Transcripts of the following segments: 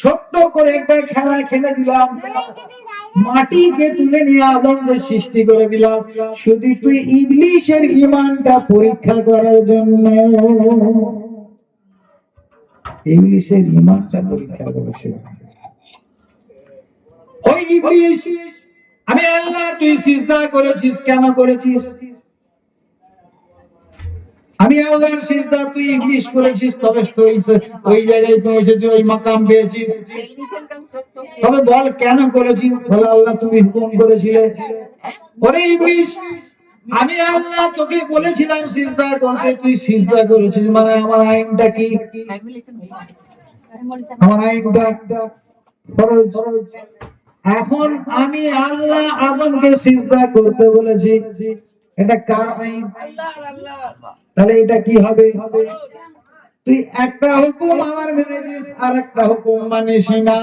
ছোট্ট করে একটা খেলা খেলে দিলাম, মাটিকে তুলে নিয়ে আদমকে সৃষ্টি করে দিলাম শুধু তুই ইবলিশের ঈমানটা পরীক্ষা করার জন্য। ইবলিশের ঈমানটা পরীক্ষা করেছে। ওই ইবলিশ, আমি আল্লাহ, তুই সিজদা করেছিস কেন করেছিস? আমি আল্লাহর সিজদা, তুই ইবলিশ করেছিস, তবে ওই জায়গায় পৌঁছেছিস, ওই মাকাম পেয়েছিস। তবে বল কেন করেছিস? বলে আল্লাহ তুমি হুকুম করেছিলে। ওরে ইবলিশ, আমি আল্লাহ তোকে বলেছিলাম সিজদা করতে, তুই সিজদা করেছিস, মানে আমার আইনটা কি? আমার আইনটা ফরজ। এখন আমি আল্লাহ আদমকে সিজদা করতে বলেছি, এটা কার আইন? তাহলে এটা কি হবে? তুই একটা হুকুম আমার মেনে দিস, আর একটা হুকুম মানিস না।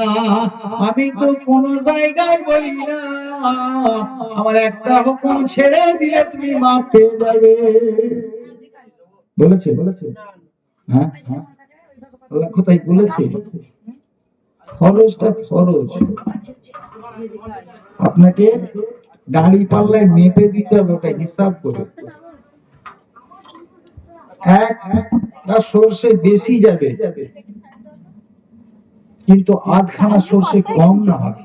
আমি তো কোন জায়গায় বলি না আমার একটা হুকুম ছেড়ে দিলে তুমি মাফ পেয়ে যাবে। বলেছে? হ্যাঁ, আল্লাহ কোথায় বলেছে? ফরজটা ফরজ, আপনাকে দাড়ি পাল্লায় মেপে দিতে হবে, ওটা হিসাব করে। একটা সরষে বেশি যাবে, কিন্তু আধখানা সরষে কম না হয়।